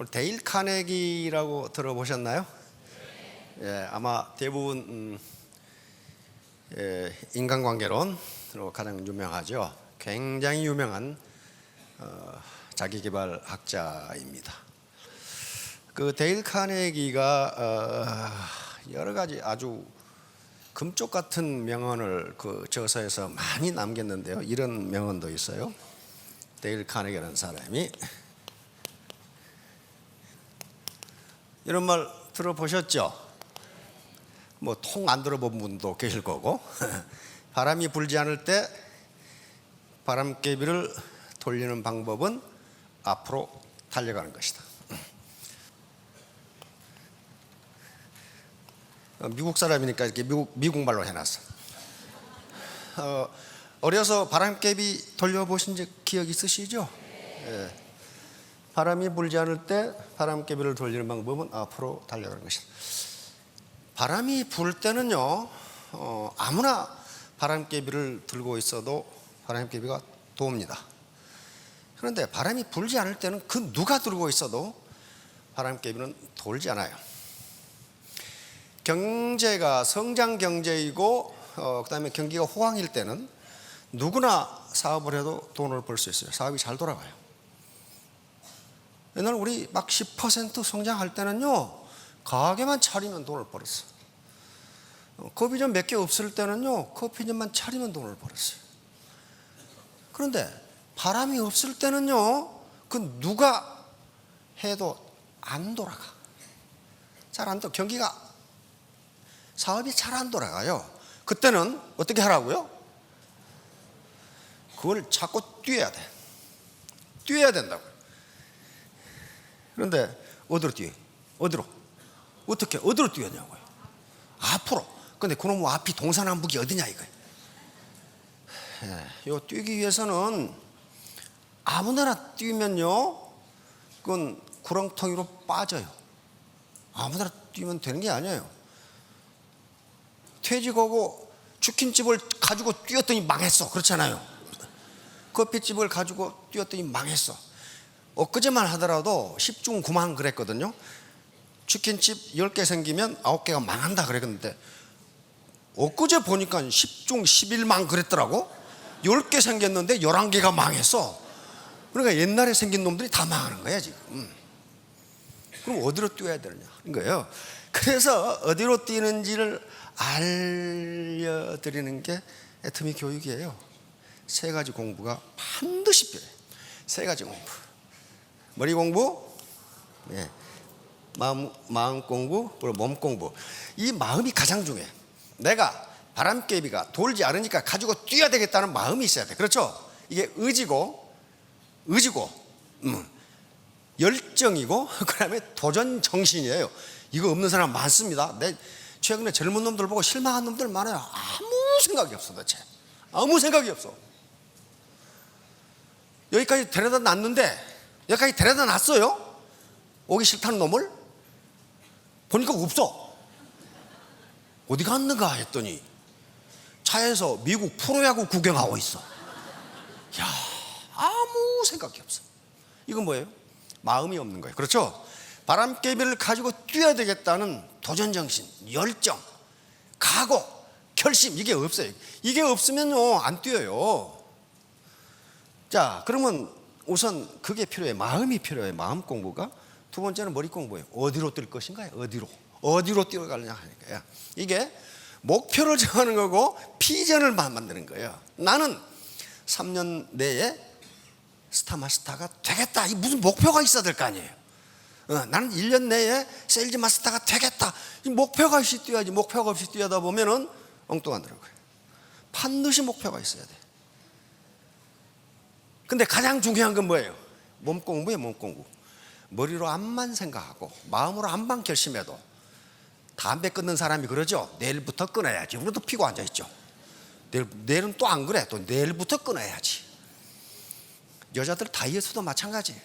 데일 카네기라고 들어보셨나요? 예, 아마 대부분 인간관계론으로 가장 유명하죠. 굉장히 유명한 자기계발 학자입니다. 그 데일 카네기가 여러 가지 아주 금쪽 같은 명언을 그 저서에서 많이 남겼는데요. 이런 명언도 있어요. 데일 카네기라는 사람이 이런 말 들어보셨죠? 뭐 통 안 들어본 분도 계실 거고 바람이 불지 않을 때 바람개비를 돌리는 방법은 앞으로 달려가는 것이다. 미국 사람이니까 이렇게 미국말로 해놨어. 어려서 바람개비 돌려보신 적 기억 있으시죠? 예. 바람이 불지 않을 때 바람개비를 돌리는 방법은 앞으로 달려가는 것이다. 바람이 불 때는요, 아무나 바람개비를 들고 있어도 바람개비가 돕니다. 그런데 바람이 불지 않을 때는 그 누가 들고 있어도 바람개비는 돌지 않아요. 경제가 성장 경제이고 그다음에 경기가 호황일 때는 누구나 사업을 해도 돈을 벌 수 있어요. 사업이 잘 돌아가요. 옛날 우리 막 10% 성장할 때는요, 가게만 차리면 돈을 벌었어요. 커피점 몇 개 없을 때는요, 커피점만 차리면 돈을 벌었어요. 그런데 바람이 없을 때는요, 그 누가 해도 안 돌아가. 잘 안 돌아. 경기가 사업이 잘 안 돌아가요. 그때는 어떻게 하라고요? 그걸 자꾸 뛰어야 돼. 뛰어야 된다고요. 그런데 어디로 뛰어요? 어디로? 어떻게? 어디로 뛰었냐고요? 앞으로. 근데 그놈의 앞이 동서남북이 어디냐 이거예요. 요 뛰기 위해서는 아무데나 뛰면요, 그건 구렁텅이로 빠져요. 아무데나 뛰면 되는 게 아니에요. 퇴직하고 치킨집을 가지고 뛰었더니 망했어. 그렇잖아요. 커피집을 가지고 뛰었더니 망했어. 엊그제만 하더라도 10중 9망 그랬거든요. 치킨집 10개 생기면 9개가 망한다 그랬는데 엊그제 보니까 10중 11망 그랬더라고. 10개 생겼는데 11개가 망했어. 그러니까 옛날에 생긴 놈들이 다 망하는 거야 지금. 그럼 어디로 뛰어야 되느냐 하는 거예요. 그래서 어디로 뛰는지를 알려드리는 게 애터미 교육이에요. 세 가지 공부가 반드시 필요해요. 세 가지 공부. 머리 공부, 네. 마음 공부, 그리고 몸 공부. 이 마음이 가장 중요해. 내가 바람개비가 돌지 않으니까 가지고 뛰어야 되겠다는 마음이 있어야 돼. 그렇죠? 이게 의지고 열정이고 그다음에 도전 정신이에요. 이거 없는 사람 많습니다. 최근에 젊은 놈들 보고 실망한 놈들 많아요. 아무 생각이 없어 도대체. 아무 생각이 없어. 여기까지 데려다 놨는데 여기까지 데려다 놨어요. 오기 싫다는 놈을 보니까 없어. 어디 갔는가 했더니 차에서 미국 프로야구 구경하고 있어. 야, 아무 생각이 없어. 이건 뭐예요? 마음이 없는 거예요. 그렇죠? 바람개비를 가지고 뛰어야 되겠다는 도전정신, 열정, 각오, 결심, 이게 없어요. 이게 없으면요 안 뛰어요. 자, 그러면 우선 그게 필요해. 마음이 필요해. 마음 공부가. 두 번째는 머리 공부예요. 어디로 뛸 것인가요? 어디로 뛰어가려냐 하니까요. 이게 목표를 정하는 거고 비전을 만드는 거예요. 나는 3년 내에 스타마스터가 되겠다. 이 무슨 목표가 있어야 될 거 아니에요. 나는 1년 내에 세일즈 마스터가 되겠다. 이 목표가 없이 뛰어야지. 목표가 없이 뛰어다 보면은 엉뚱하더라고요. 반드시 목표가 있어야 돼. 근데 가장 중요한 건 뭐예요? 몸 공부예요. 몸 공부. 머리로 암만 생각하고 마음으로 암만 결심해도 담배 끊는 사람이 그러죠. 내일부터 끊어야지. 우리도 피고 앉아있죠. 내일은 또 안 그래. 또 내일부터 끊어야지. 여자들 다이어트도 마찬가지예요.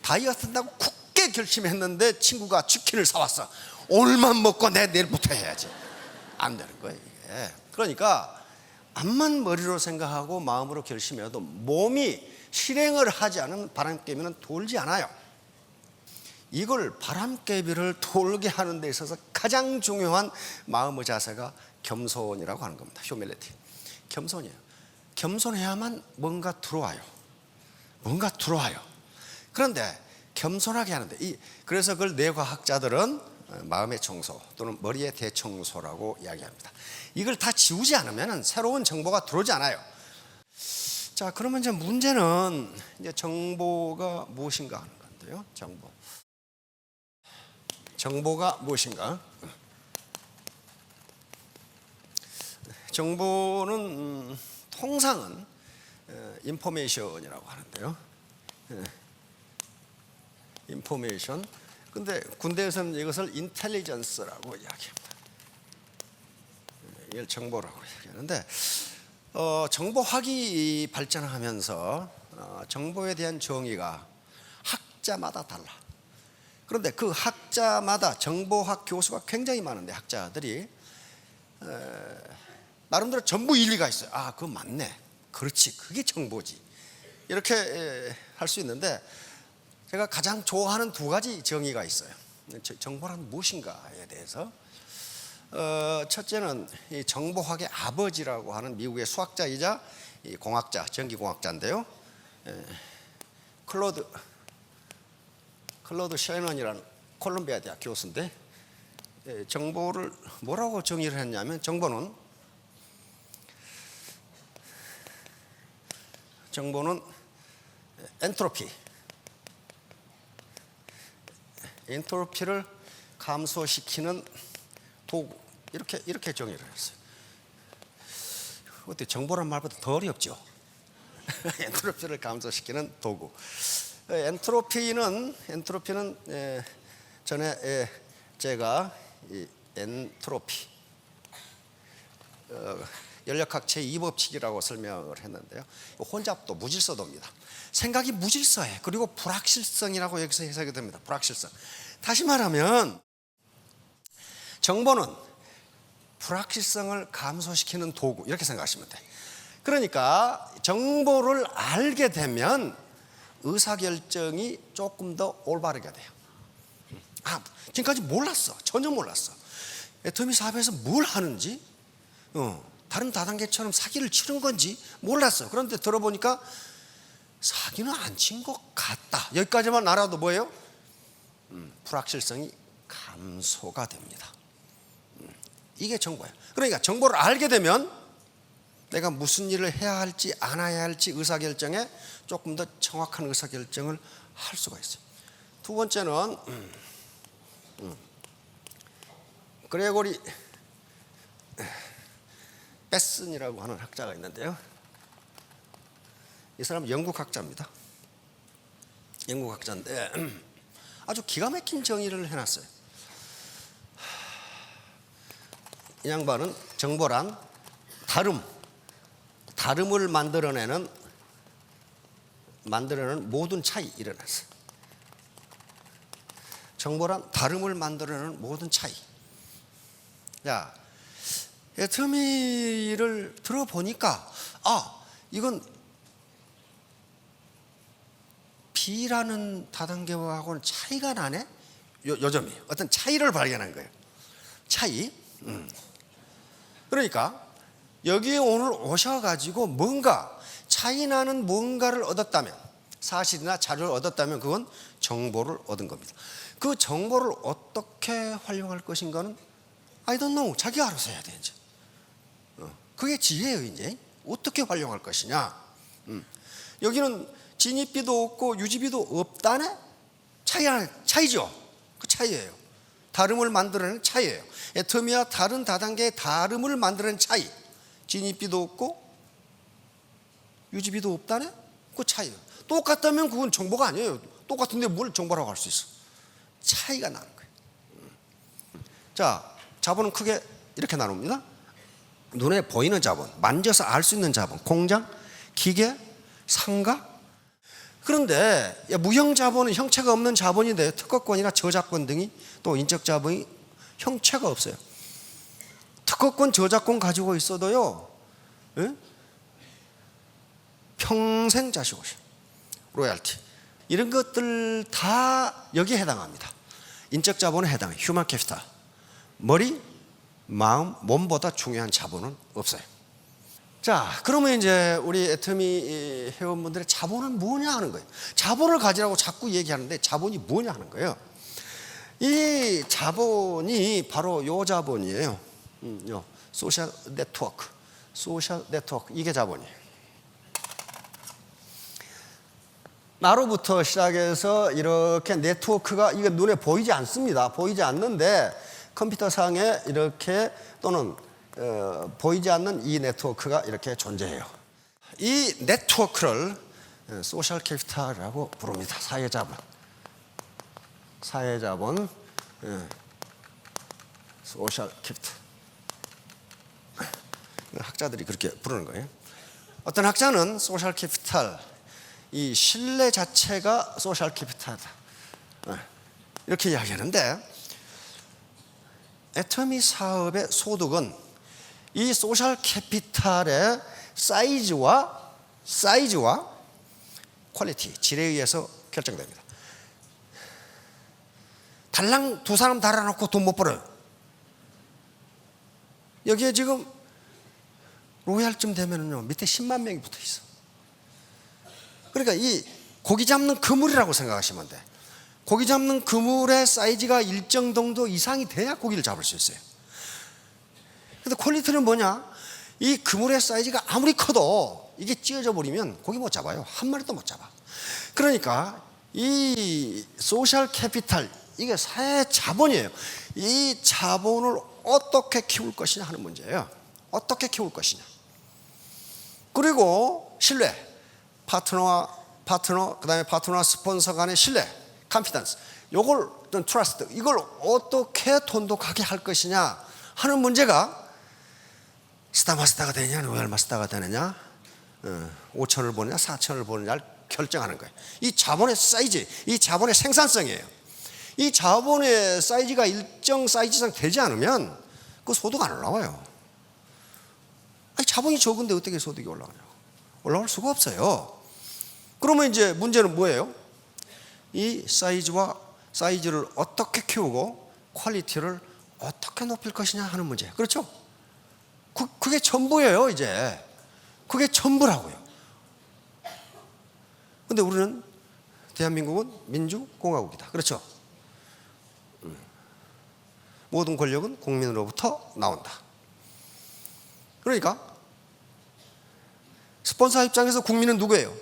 다이어트 한다고 굳게 결심했는데 친구가 치킨을 사왔어. 오늘만 먹고 내일부터 해야지. 안 되는 거예요 이게. 그러니까 암만 머리로 생각하고 마음으로 결심해도 몸이 실행을 하지 않은 바람개비는 돌지 않아요. 이걸 바람개비를 돌게 하는 데 있어서 가장 중요한 마음의 자세가 겸손이라고 하는 겁니다. 휴밀리티. 겸손이에요. 겸손해야만 뭔가 들어와요. 뭔가 들어와요. 그런데 겸손하게 하는데 그래서 그걸 뇌과학자들은 마음의 청소 또는 머리의 대청소라고 이야기합니다. 이걸 다 지우지 않으면 새로운 정보가 들어오지 않아요. 자, 그러면 이제 문제는 이제 정보가 무엇인가 하는 건데요. 정보가 무엇인가? 정보는 통상은 인포메이션이라고 하는데요. 인포메이션. 근데 군대에서는 이것을 인텔리전스라고 이야기합니다. 이걸 정보라고 이야기하는데 정보학이 발전하면서 정보에 대한 정의가 학자마다 달라. 그런데 그 학자마다 정보학 교수가 굉장히 많은데 학자들이 나름대로 전부 일리가 있어요. 아, 그거 맞네. 그렇지. 그게 정보지. 이렇게 할 수 있는데 제가 가장 좋아하는 두 가지 정의가 있어요. 정보란 무엇인가에 대해서. 첫째는 이 정보학의 아버지라고 하는 미국의 수학자이자 공학자, 전기공학자인데요. 클로드 셰넌이라는 콜롬비아 대학 교수인데 정보를 뭐라고 정의를 했냐면 정보는 엔트로피를 감소시키는 도구, 이렇게 정의를 했어요. 어때? 정보란 말보다 더 어렵죠? 엔트로피를 감소시키는 도구. 엔트로피는 전에 제가 이 엔트로피 연력학 제2법칙이라고 설명을 했는데요. 혼잡도 무질서도입니다. 생각이 무질서해. 그리고 불확실성이라고 여기서 해석이 됩니다. 불확실성. 다시 말하면 정보는 불확실성을 감소시키는 도구, 이렇게 생각하시면 돼. 그러니까 정보를 알게 되면 의사결정이 조금 더 올바르게 돼요. 지금까지 몰랐어. 전혀 몰랐어. 애터미 사업에서 뭘 하는지, 다른 다단계처럼 사기를 치는 건지 몰랐어. 그런데 들어보니까 사기는 안 친 것 같다. 여기까지만 알아도 뭐예요? 불확실성이 감소가 됩니다. 이게 정보예요. 그러니까 정보를 알게 되면 내가 무슨 일을 해야 할지 안 해야 할지 의사결정에 조금 더 정확한 의사결정을 할 수가 있어요. 두 번째는 그레고리 베슨이라고 하는 학자가 있는데요. 이 사람은 영국 학자입니다. 영국 학자인데 아주 기가 막힌 정의를 해놨어요. 이 양반은 정보란 다름을 만들어내는 모든 차이 일어났어요. 정보란 다름을 만들어내는 모든 차이. 자, 애터미를 들어보니까 이건 B라는 다단계하고는 차이가 나네. 요점이 어떤 차이를 발견한 거예요. 차이. 그러니까 여기에 오늘 오셔가지고 뭔가 차이 나는 뭔가를 얻었다면, 사실이나 자료를 얻었다면 그건 정보를 얻은 겁니다. 그 정보를 어떻게 활용할 것인가는 I don't know. 자기가 알아서 해야 돼 이제. 그게 지혜예요. 이제 어떻게 활용할 것이냐. 여기는 진입비도 없고 유지비도 없다네. 차이죠. 그 차이예요. 다름을 만들어내는 차이예요. 애터미와 다른 다단계의 다름을 만들어내는 차이. 진입비도 없고 유지비도 없다네. 그 차이예요. 똑같다면 그건 정보가 아니에요. 똑같은데 뭘 정보라고 할 수 있어? 차이가 나는 거예요. 자, 자본은 크게 이렇게 나눕니다. 눈에 보이는 자본, 만져서 알 수 있는 자본, 공장, 기계, 상가. 그런데 무형 자본은 형체가 없는 자본인데 특허권이나 저작권 등이 또 인적 자본이 형체가 없어요. 특허권, 저작권 가지고 있어도요, 평생 자시고 있어요. 로얄티. 이런 것들 다 여기에 해당합니다. 인적 자본에 해당해요. 휴먼 캐피탈. 머리, 마음, 몸보다 중요한 자본은 없어요. 자, 그러면 이제 우리 애터미 회원분들의 자본은 뭐냐 하는 거예요. 자본을 가지라고 자꾸 얘기하는데 자본이 뭐냐 하는 거예요. 이 자본이 바로 요 자본이에요. 요 소셜 네트워크. 소셜 네트워크. 이게 자본이에요. 나로부터 시작해서 이렇게 네트워크가 이게 눈에 보이지 않습니다. 보이지 않는데 컴퓨터상에 이렇게 또는 보이지 않는 이 네트워크가 이렇게 존재해요. 이 네트워크를 소셜 캐피탈이라고 부릅니다. 사회자본. 사회자본, 소셜 캐피탈. 학자들이 그렇게 부르는 거예요. 어떤 학자는 소셜 캐피탈, 이 신뢰 자체가 소셜 캐피탈이다, 이렇게 이야기하는데, 애터미 사업의 소득은 이 소셜 캐피탈의 사이즈와 퀄리티, 질에 의해서 결정됩니다. 달랑 두 사람 달아놓고 돈 못 벌어요. 여기에 지금 로얄쯤 되면은요, 밑에 10만 명이 붙어 있어. 그러니까 이 고기 잡는 그물이라고 생각하시면 돼. 고기 잡는 그물의 사이즈가 일정 정도 이상이 돼야 고기를 잡을 수 있어요. 근데 퀄리티는 뭐냐? 이 그물의 사이즈가 아무리 커도 이게 찢어져 버리면 고기 못 잡아요. 한 마리도 못 잡아. 그러니까 이 소셜 캐피탈, 이게 사회 자본이에요. 이 자본을 어떻게 키울 것이냐 하는 문제예요. 어떻게 키울 것이냐. 그리고 신뢰, 파트너, 그다음에 파트너와 스폰서 간의 신뢰, 컨피던스, 요걸 어떤 트러스트, 이걸 어떻게 돈독하게 할 것이냐 하는 문제가 스타마스타가 되느냐, 로얄마스타가 되느냐, 5천을 보느냐 4천을 보느냐를 결정하는 거예요. 이 자본의 사이즈, 이 자본의 생산성이에요. 이 자본의 사이즈가 일정 사이즈 이상 되지 않으면 그 소득 안 올라와요. 아니, 자본이 적은데 어떻게 소득이 올라가냐고. 올라올 수가 없어요. 그러면 이제 문제는 뭐예요? 이 사이즈를 어떻게 키우고 퀄리티를 어떻게 높일 것이냐 하는 문제. 그렇죠? 그게 전부예요, 이제. 그게 전부라고요. 근데 우리는, 대한민국은 민주공화국이다. 그렇죠? 모든 권력은 국민으로부터 나온다. 그러니까 스폰서 입장에서 국민은 누구예요?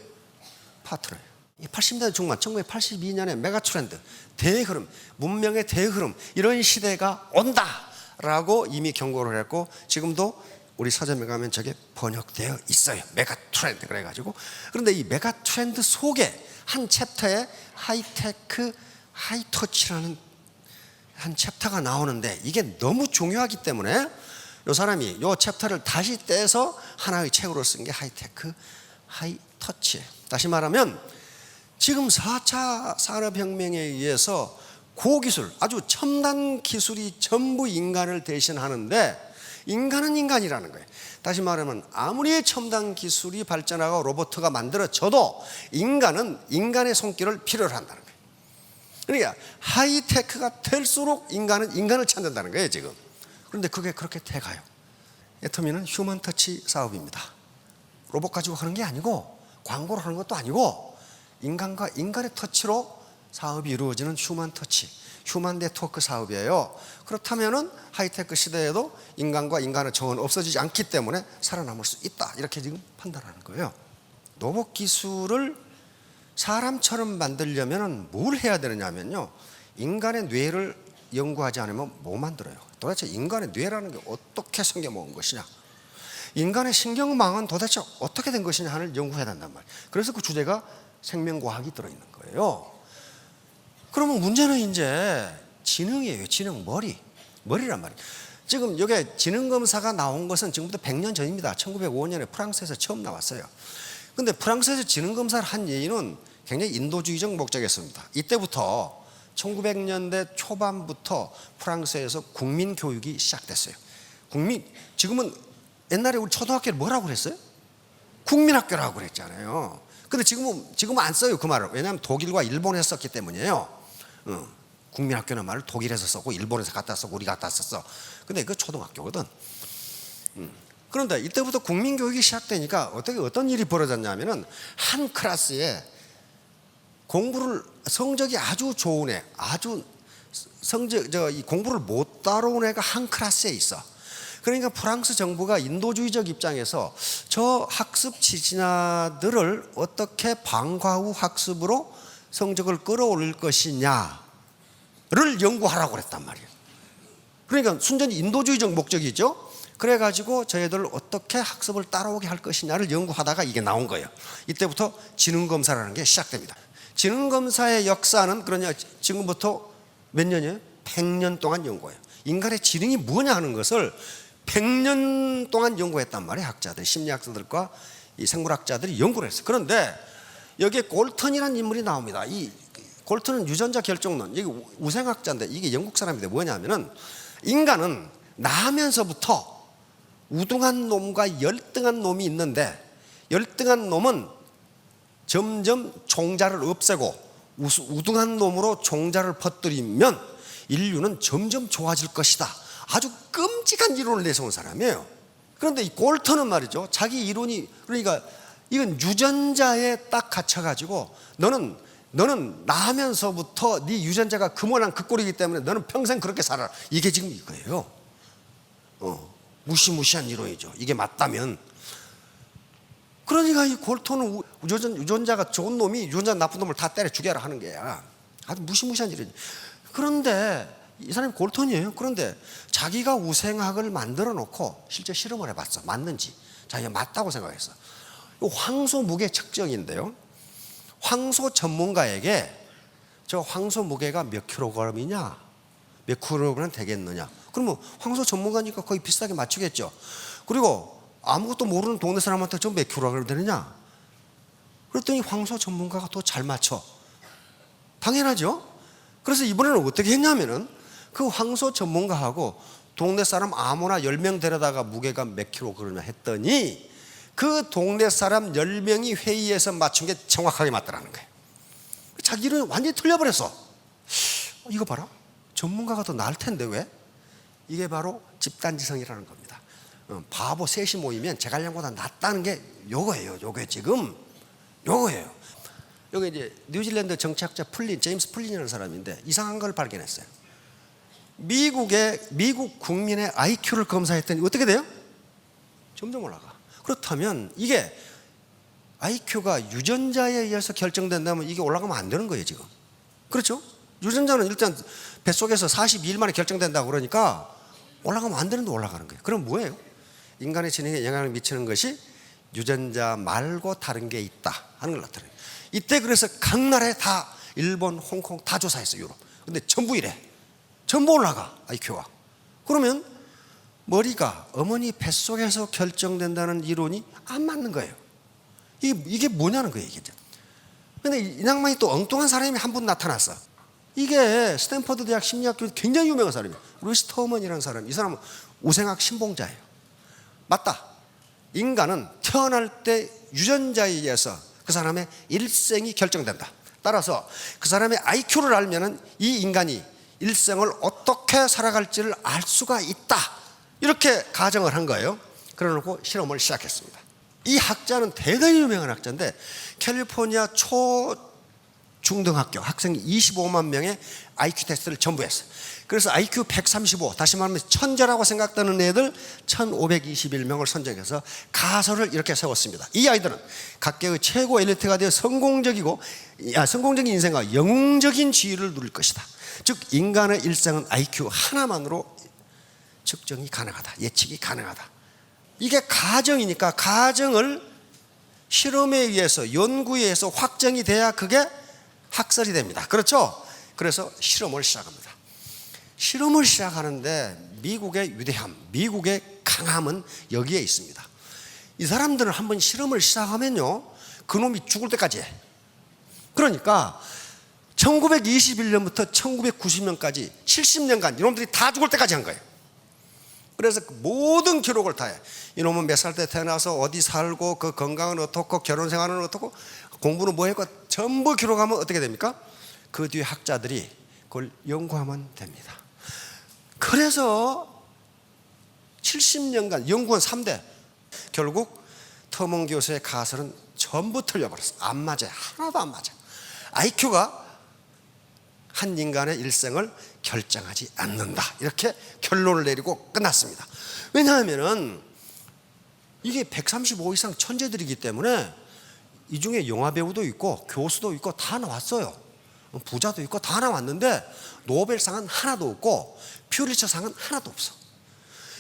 파트너예요. 80년대 중반, 1982년에 메가 트렌드, 대흐름, 문명의 대흐름, 이런 시대가 온다라고 이미 경고를 했고, 지금도 우리 서점에 가면 저게 번역되어 있어요. 메가 트렌드 그래가지고. 그런데 이 메가 트렌드 속에 한 챕터에 하이테크, 하이터치라는 한 챕터가 나오는데, 이게 너무 중요하기 때문에 이 사람이 이 챕터를 다시 떼서 하나의 책으로 쓴 게 하이테크, 하이터치예요. 다시 말하면 지금 4차 산업혁명에 의해서 고기술, 아주 첨단 기술이 전부 인간을 대신하는데, 인간은 인간이라는 거예요. 다시 말하면 아무리 첨단 기술이 발전하고 로봇가 만들어져도 인간은 인간의 손길을 필요로 한다는 거예요. 그러니까 하이테크가 될수록 인간은 인간을 찾는다는 거예요, 지금. 그런데 그게 그렇게 돼가요. 애터미는 휴먼 터치 사업입니다. 로봇 가지고 하는 게 아니고, 광고를 하는 것도 아니고, 인간과 인간의 터치로 사업이 이루어지는 휴먼 터치, 휴먼 네트워크 사업이에요. 그렇다면은 하이테크 시대에도 인간과 인간의 정은 없어지지 않기 때문에 살아남을 수 있다, 이렇게 지금 판단하는 거예요. 로봇 기술을 사람처럼 만들려면 뭘 해야 되느냐면요, 인간의 뇌를 연구하지 않으면 못 만들어요. 도대체 인간의 뇌라는 게 어떻게 생겨먹은 것이냐, 인간의 신경망은 도대체 어떻게 된 것이냐 하는 연구해야 된단 말이에요. 그래서 그 주제가 생명과학이 들어있는 거예요. 그러면 문제는 이제 지능이에요. 지능, 머리란 말이에요. 지금 여기 지능검사가 나온 것은 지금부터 100년 전입니다. 1905년에 프랑스에서 처음 나왔어요. 근데 프랑스에서 지능검사를 한 예인은 굉장히 인도주의적 목적이었습니다. 이때부터 1900년대 초반부터 프랑스에서 국민교육이 시작됐어요. 지금은 옛날에 우리 초등학교를 뭐라고 그랬어요? 국민학교라고 그랬잖아요. 근데 지금은 안 써요, 그 말을. 왜냐하면 독일과 일본에서 썼기 때문이에요. 국민학교는 말을 독일에서 썼고 일본에서 갖다 썼고 우리 갖다 썼어. 근데 그 초등학교거든. 그런데 이때부터 국민교육이 시작되니까 어떤 일이 벌어졌냐면은 한 클래스에 성적이 아주 좋은 애, 이 공부를 못 따라온 애가 한 클래스에 있어. 그러니까 프랑스 정부가 인도주의적 입장에서 저 학습 지진아들을 어떻게 방과 후 학습으로 성적을 끌어올릴 것이냐를 연구하라고 그랬단 말이에요. 그러니까 순전히 인도주의적 목적이죠. 그래가지고 저희들 어떻게 학습을 따라오게 할 것이냐를 연구하다가 이게 나온 거예요. 이때부터 지능검사라는 게 시작됩니다. 지능검사의 역사는 그러냐, 지금부터 몇 년이에요? 100년 동안 연구해요. 인간의 지능이 뭐냐 하는 것을 100년 동안 연구했단 말이에요. 학자들, 심리학자들과 이 생물학자들이 연구를 했어요. 그런데 여기에 골턴이라는 인물이 나옵니다. 이 골턴은 유전자 결정론, 이게 우생학자인데 이게 영국 사람인데 뭐냐면은 인간은 나면서부터 우등한 놈과 열등한 놈이 있는데 열등한 놈은 점점 종자를 없애고 우등한 놈으로 종자를 퍼뜨리면 인류는 점점 좋아질 것이다. 아주 끔찍한 이론을 내세운 사람이에요. 그런데 이 골턴은 말이죠, 자기 이론이, 그러니까 이건 유전자에 딱 갇혀가지고 너는 나면서부터 네 유전자가 그모난 그 꼴이기 때문에 너는 평생 그렇게 살아라. 이게 지금 이거예요. 무시무시한 이론이죠. 이게 맞다면. 그러니까 이 골턴은 유전자가 좋은 놈이 유전자 나쁜 놈을 다 때려 죽여라 하는 게야. 아주 무시무시한 일이죠. 그런데 이 사람이 골턴이에요. 그런데 자기가 우생학을 만들어 놓고 실제 실험을 해봤어. 맞는지. 자기가 맞다고 생각했어. 황소 무게 측정인데요, 황소 전문가에게 저 황소 무게가 몇 킬로그램이냐, 몇 킬로그램 되겠느냐, 그러면 황소 전문가니까 거의 비슷하게 맞추겠죠. 그리고 아무것도 모르는 동네 사람한테 저 몇 킬로그램 되느냐 그랬더니 황소 전문가가 더 잘 맞춰. 당연하죠. 그래서 이번에는 어떻게 했냐면은 그 황소 전문가하고 동네 사람 아무나 10명 데려다가 무게가 몇 킬로그램이나 했더니 그 동네 사람 10명이 회의에서 맞춘 게 정확하게 맞더라는 거예요. 자기 이론이 완전히 틀려버렸어. 이거 봐라, 전문가가 더 나을 텐데 왜? 이게 바로 집단지성이라는 겁니다. 바보 셋이 모이면 제갈량보다 낫다는 게 요거예요. 요게 지금 요거예요. 여기 이제 뉴질랜드 정치학자 제임스 플린이라는 사람인데 이상한 걸 발견했어요. 미국 국민의 IQ를 검사했더니 어떻게 돼요? 점점 올라가. 그렇다면 이게 IQ가 유전자에 의해서 결정된다면 이게 올라가면 안 되는 거예요, 지금. 그렇죠? 유전자는 일단 뱃속에서 42일 만에 결정된다고 그러니까 올라가면 안 되는데 올라가는 거예요. 그럼 뭐예요? 인간의 지능에 영향을 미치는 것이 유전자 말고 다른 게 있다 하는 걸 나타내요. 이때 그래서 각 나라에 다 일본, 홍콩 다 조사했어요, 유럽. 근데 전부 이래. 전부 올라가, IQ가. 그러면 머리가 어머니 뱃속에서 결정된다는 이론이 안 맞는 거예요. 이게 뭐냐는 거예요, 이게. 근데 이 양반이 또 엉뚱한 사람이 한 분 나타났어. 이게 스탠퍼드 대학 심리학교 굉장히 유명한 사람이에요. 루이스 터먼이라는 사람. 이 사람은 우생학 신봉자예요. 맞다. 인간은 태어날 때 유전자에 의해서 그 사람의 일생이 결정된다. 따라서 그 사람의 IQ를 알면은 이 인간이 일생을 어떻게 살아갈지를 알 수가 있다. 이렇게 가정을 한 거예요. 그래놓고 실험을 시작했습니다. 이 학자는 대단히 유명한 학자인데 캘리포니아 초중등학교 학생 25만 명의 IQ 테스트를 전부 했어요. 그래서 IQ 135, 다시 말하면 천재라고 생각되는 애들 1521명을 선정해서 가설을 이렇게 세웠습니다. 이 아이들은 각계의 최고 엘리트가 되어 성공적인 인생과 영웅적인 지위를 누릴 것이다. 즉 인간의 일생은 IQ 하나만으로 측정이 가능하다, 예측이 가능하다. 이게 가정이니까 가정을 실험에 의해서 연구에 의해서 확정이 돼야 그게 학설이 됩니다. 그렇죠? 그래서 실험을 시작합니다. 실험을 시작하는데 미국의 위대함, 미국의 강함은 여기에 있습니다. 이 사람들은 한번 실험을 시작하면요, 그놈이 죽을 때까지 해. 그러니까 1921년부터 1990년까지 70년간 이놈들이 다 죽을 때까지 한 거예요. 그래서 그 모든 기록을 다 해. 이놈은 몇 살 때 태어나서 어디 살고 그 건강은 어떻고 결혼 생활은 어떻고 공부는 뭐 했고 전부 기록하면 어떻게 됩니까? 그 뒤에 학자들이 그걸 연구하면 됩니다. 그래서 70년간 연구원 3대 결국 터먼 교수의 가설은 전부 틀려버렸어. 안 맞아요. 하나도 안 맞아. IQ가 한 인간의 일생을 결정하지 않는다. 이렇게 결론을 내리고 끝났습니다. 왜냐하면 이게 135 이상 천재들이기 때문에 이 중에 영화배우도 있고 교수도 있고 다 나왔어요. 부자도 있고 다 나왔는데 노벨상은 하나도 없고 퓰리처상은 하나도 없어.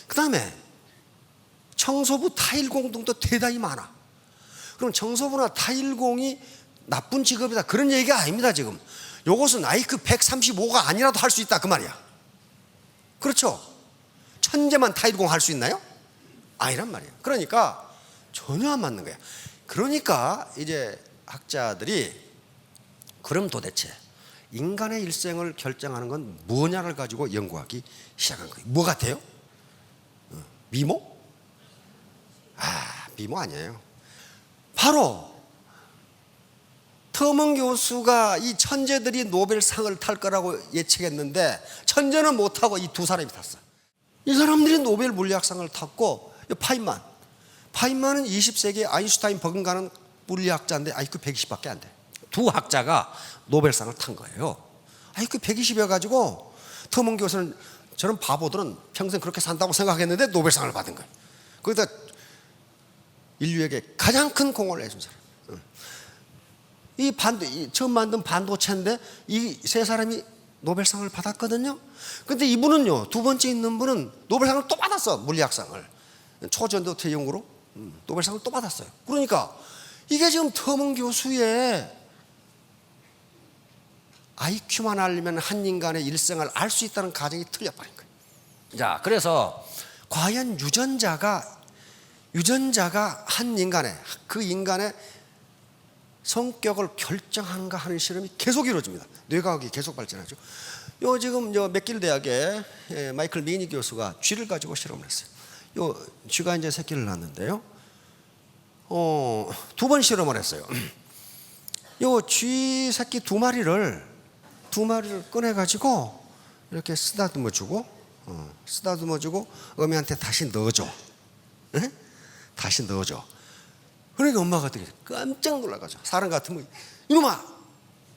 그 다음에 청소부 타일공 등도 대단히 많아. 그럼 청소부나 타일공이 나쁜 직업이다 그런 얘기가 아닙니다. 지금 요것은 IQ 135가 아니라도 할 수 있다 그 말이야. 그렇죠? 천재만 타일공 할 수 있나요? 아니란 말이에요. 그러니까 전혀 안 맞는 거야. 그러니까 이제 학자들이 그럼 도대체 인간의 일생을 결정하는 건 뭐냐를 가지고 연구하기 시작한 거예요. 뭐 같아요? 미모? 미모 아니에요. 바로 터먼 교수가 이 천재들이 노벨상을 탈 거라고 예측했는데 천재는 못하고 이 두 사람이 탔어. 이 사람들이 노벨 물리학상을 탔고 파인만은 20세기에 아인슈타인 버금가는 물리학자인데 IQ 120밖에 안 돼. 두 학자가 노벨상을 탄 거예요. IQ 120이어가지고 터먼 교수는 저런 바보들은 평생 그렇게 산다고 생각했는데 노벨상을 받은 거예요. 거기다 인류에게 가장 큰 공헌을 해준 사람. 처음 만든 반도체인데 이 세 사람이 노벨상을 받았거든요. 근데 이분은요, 두 번째 있는 분은 노벨상을 또 받았어. 물리학상을. 초전도체 연구로 노벨상을 또 받았어요. 그러니까 이게 지금 터먼 교수의 IQ만 알면 한 인간의 일생을 알 수 있다는 가정이 틀려버린 거예요. 자, 그래서 과연 유전자가 한 인간의 그 인간의 성격을 결정하는가 하는 실험이 계속 이루어집니다. 뇌과학이 계속 발전하죠. 지금 맥길 대학의 마이클 미니 교수가 쥐를 가지고 실험을 했어요. 쥐가 이제 새끼를 낳았는데요. 두 번 실험을 했어요. 쥐 새끼 두 마리를 꺼내 가지고 이렇게 쓰다듬어 주고 어미한테 다시 넣어줘. 네? 다시 넣어줘. 그러니까 엄마가 되게 깜짝 놀라가지고 사람 같으면 이놈아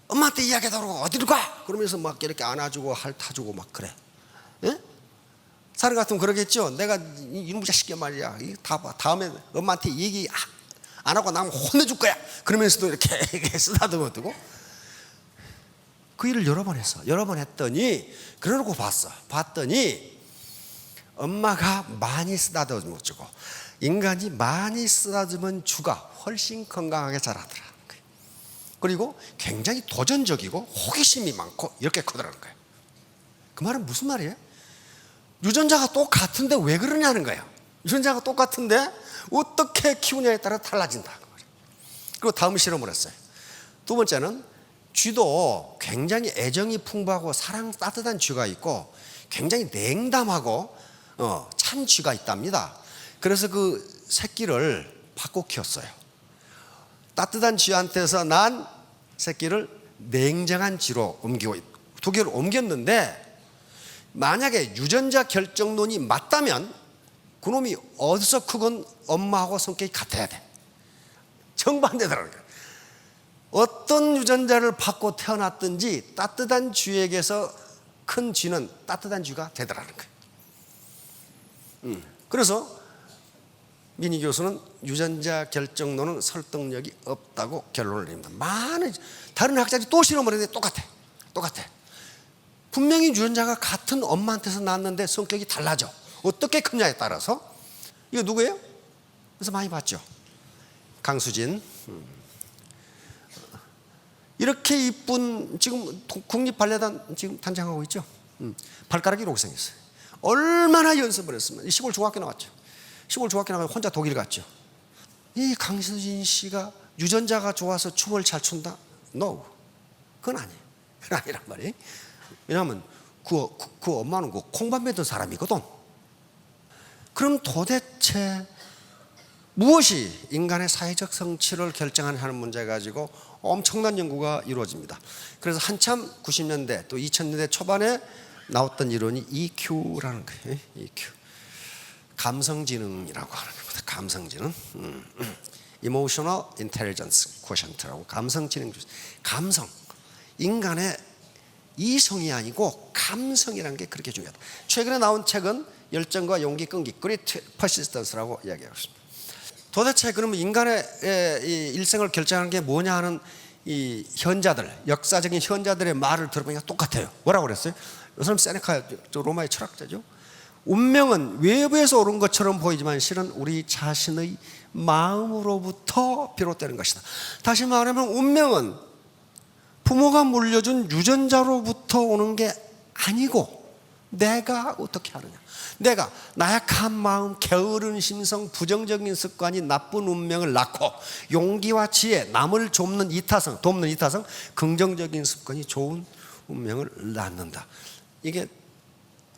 엄마한테 이야기하라고 어디로 가? 그러면서 막 이렇게 안아주고 핥아주고 막 그래. 예? 사람 같으면 그러겠죠. 내가 이놈 자식이 말이야 다음에 엄마한테 얘기 안 하고 나면 혼내줄 거야. 그러면서도 이렇게 쓰다듬어 두고 그 일을 여러 번 했어. 여러 번 했더니 그러고 봤더니 엄마가 많이 쓰다듬어 주고 인간이 많이 쓰다듬은 쥐가 훨씬 건강하게 자라더라. 그리고 굉장히 도전적이고 호기심이 많고 이렇게 크더라는 거예요. 그 말은 무슨 말이에요? 유전자가 똑같은데 왜 그러냐는 거예요. 유전자가 똑같은데 어떻게 키우냐에 따라 달라진다. 그리고 다음 실험을 했어요. 두 번째는 쥐도 굉장히 애정이 풍부하고 사랑 따뜻한 쥐가 있고 굉장히 냉담하고 찬 쥐가 있답니다. 그래서 그 새끼를 바꿔 키웠어요. 따뜻한 쥐한테서 난 새끼를 냉정한 쥐로 옮기고 두 개를 옮겼는데 만약에 유전자 결정론이 맞다면 그놈이 어디서 크건 엄마하고 성격이 같아야 돼. 정반대더라는 거예요. 어떤 유전자를 받고 태어났든지 따뜻한 쥐에게서 큰 쥐는 따뜻한 쥐가 되더라는 거예요. 그래서 미니 교수는 유전자 결정론은 설득력이 없다고 결론을 내립니다. 많은 다른 학자들이 또 실험을 했는데 똑같아. 분명히 유전자가 같은 엄마한테서 낳았는데 성격이 달라져. 어떻게 크냐에 따라서. 이거 누구예요? 그래서 많이 봤죠. 강수진. 이렇게 이쁜 지금 국립발레단 지금 단장하고 있죠. 발가락이 이렇게 생겼어요. 얼마나 연습을 했으면 시골 중학교 나왔죠. 시골 중학교 나가서 혼자 독일 갔죠. 이 강수진 씨가 유전자가 좋아서 춤을 잘 춘다? No. 그건 아니에요. 그건 아니란 말이에요. 왜냐하면 그 엄마는 그 콩밥 매던 사람이거든. 그럼 도대체 무엇이 인간의 사회적 성취를 결정하는 문제 가지고 엄청난 연구가 이루어집니다. 그래서 한참 90년대 또 2000년대 초반에 나왔던 이론이 EQ라는 거예요. EQ. 감성지능이라고 하는 겁니다. 감성지능. Emotional Intelligence Quotient라고 감성지능. 감성. 인간의 이성이 아니고 감성이라는 게 그렇게 중요하다. 최근에 나온 책은 열정과 용기 끈기, Grit Persistence라고 이야기하고 있습니다. 도대체 그러면 인간의 이 일생을 결정하는 게 뭐냐 하는 이 현자들, 역사적인 현자들의 말을 들어보니까 똑같아요. 뭐라고 그랬어요? 이 사람 세네카, 로마의 철학자죠. 운명은 외부에서 오른 것처럼 보이지만 실은 우리 자신의 마음으로부터 비롯되는 것이다. 다시 말하면 운명은 부모가 물려준 유전자로부터 오는 게 아니고 내가 어떻게 하느냐. 내가 나약한 마음, 게으른 심성, 부정적인 습관이 나쁜 운명을 낳고 용기와 지혜, 남을 돕는 이타성, 긍정적인 습관이 좋은 운명을 낳는다. 이게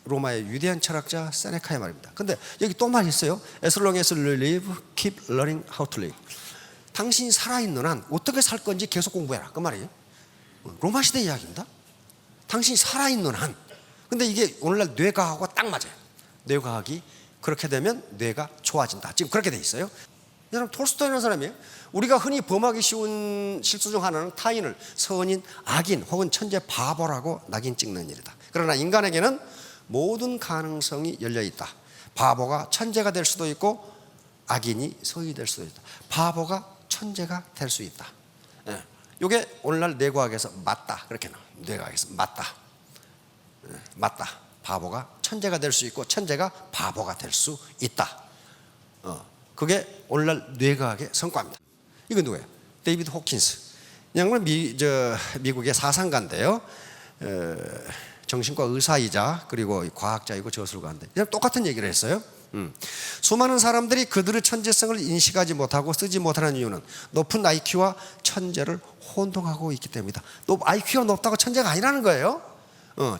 로마의 위대한 철학자 세네카의 말입니다. 근데 여기 또 말이 있어요. As long as you live, keep learning how to live. 당신이 살아있는 한 어떻게 살 건지 계속 공부해라. 그 말이에요. 로마 시대 이야기입니다. 당신이 살아있는 한. 근데 이게 오늘날 뇌과학과 딱 맞아요. 뇌과학이 그렇게 되면 뇌가 좋아진다. 지금 그렇게 돼 있어요. 여러분 톨스토이라는 사람이에요. 우리가 흔히 범하기 쉬운 실수 중 하나는 타인을 선인, 악인 혹은 천재, 바보라고 낙인 찍는 일이다. 그러나 인간에게는 모든 가능성이 열려 있다. 바보가 천재가 될 수도 있고 악인이 서인이 될 수도 있다. 바보가 천재가 될 수 있다. 이게 오늘날 뇌과학에서 맞다. 그렇게 나와요. 뇌과학에서 맞다. 맞다. 바보가 천재가 될 수 있고 천재가 바보가 될 수 있다. 그게 오늘날 뇌과학의 성과입니다. 이건 누구예요? 데이비드 호킨스. 양은 미국의 사상가인데요. 정신과 의사이자 그리고 과학자이고 저술가인데 똑같은 얘기를 했어요. 수많은 사람들이 그들의 천재성을 인식하지 못하고 쓰지 못하는 이유는 높은 IQ와 천재를 혼동하고 있기 때문이다. IQ가 높다고 천재가 아니라는 거예요.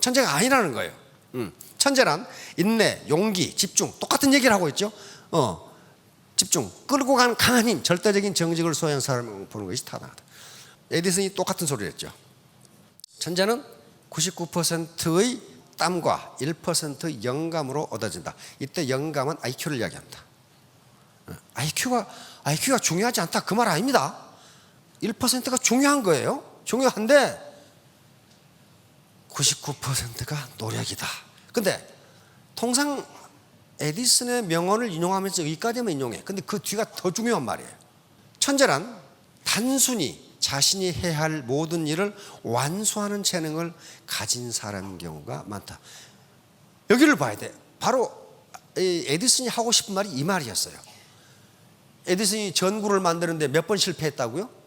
천재가 아니라는 거예요. 천재란 인내, 용기, 집중 똑같은 얘기를 하고 있죠. 집중, 끌고 가는 강한 힘, 절대적인 정직을 소유한 사람을 보는 것이 타당하다. 에디슨이 똑같은 소리를 했죠. 천재는 99%의 땀과 1%의 영감으로 얻어진다. 이때 영감은 IQ를 이야기합니다. IQ가 중요하지 않다 그 말 아닙니다. 1%가 중요한 거예요. 중요한데 99%가 노력이다. 근데 통상 에디슨의 명언을 인용하면서 여기까지만 인용해. 근데 그 뒤가 더 중요한 말이에요. 천재란 단순히 자신이 해야 할 모든 일을 완수하는 재능을 가진 사람인 경우가 많다. 여기를 봐야 돼. 바로 에디슨이 하고 싶은 말이 이 말이었어요. 에디슨이 전구를 만드는데 몇 번 실패했다고요?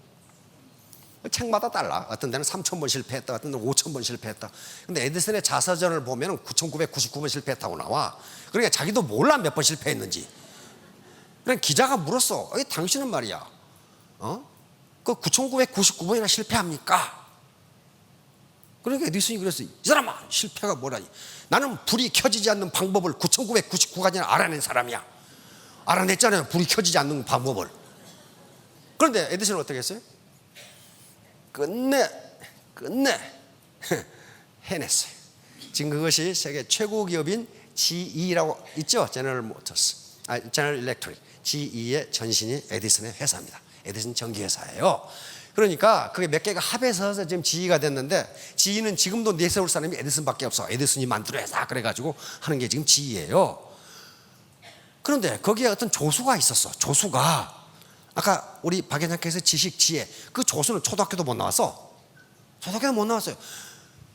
책마다 달라. 어떤 데는 3,000번 실패했다, 어떤 데는 5,000번 실패했다. 근데 에디슨의 자서전을 보면 9,999번 실패했다고 나와. 그러니까 자기도 몰라 몇 번 실패했는지. 그러니까 기자가 물었어. 당신은 말이야, 그 9,999번이나 실패합니까? 그러니까 에디슨이 그랬어요. 이 사람아, 실패가 뭐라니? 나는 불이 켜지지 않는 방법을 9,999가지나 알아낸 사람이야. 알아냈잖아요, 불이 켜지지 않는 방법을. 그런데 에디슨은 어떻게 했어요? 끝내 해냈어요. 지금 그것이 세계 최고 기업인 GE라고 있죠. 제너럴 일렉트릭. GE의 전신이 에디슨의 회사입니다. 에디슨 전기회사예요. 그러니까 그게 몇 개가 합해서 지금 GE가 됐는데, GE는 지금도 내세울 사람이 에디슨밖에 없어. 에디슨이 만들어야 그래가지고 하는 게 지금 GE예요. 그런데 거기에 어떤 조수가 있었어. 조수가 아까 우리 박 회장께서 지식, 지혜, 그 조수는 초등학교도 못 나왔어. 초등학교도 못 나왔어요.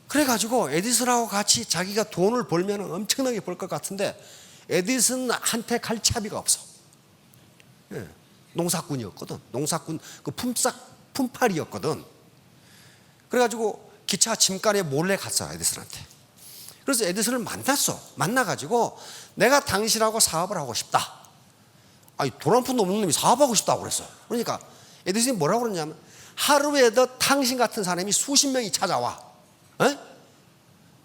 그래가지고 에디슨하고 같이 자기가 돈을 벌면 엄청나게 벌 것 같은데 에디슨한테 갈 차비가 없어. 농사꾼이었거든. 농사꾼 그 품팔이였거든. 그래가지고 기차 짐간에 몰래 갔어, 에디슨한테. 그래서 에디슨을 만났어. 만나가지고 내가 당신하고 사업을 하고 싶다. 아니, 돈 한 푼도 없는 놈이 사업하고 싶다고 그랬어. 그러니까 에디슨이 뭐라고 그러냐면, 하루에도 당신 같은 사람이 수십 명이 찾아와.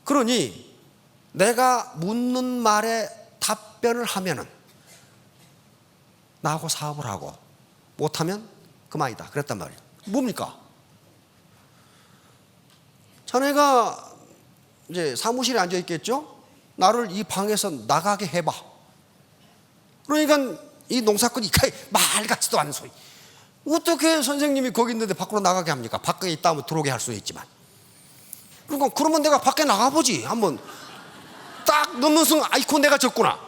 그러니 내가 묻는 말에 답변을 하면은 나하고 사업을 하고 못하면 그만이다 그랬단 말이에요. 뭡니까? 자네가 이제 사무실에 앉아 있겠죠? 나를 이 방에서 나가게 해봐. 그러니까 이 농사꾼이 말 같지도 않은 소리. 어떻게 선생님이 거기 있는데 밖으로 나가게 합니까? 밖에 있다 하면 들어오게 할 수 있지만. 그러니까 그러면 내가 밖에 나가보지. 한번 딱 넣는 순간 아이고 내가 졌구나.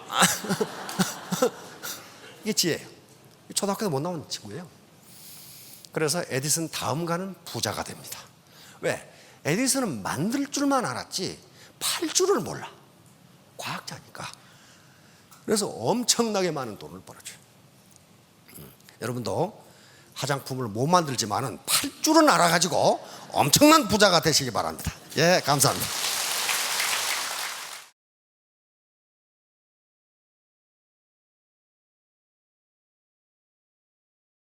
이게 지혜예요. 초등학교도 못 나온 친구예요. 그래서 에디슨 다음 가는 부자가 됩니다. 왜? 에디슨은 만들 줄만 알았지 팔 줄을 몰라. 과학자니까. 그래서 엄청나게 많은 돈을 벌어줘요. 여러분도 화장품을 못 만들지만은 팔 줄은 알아가지고 엄청난 부자가 되시기 바랍니다. 예, 감사합니다.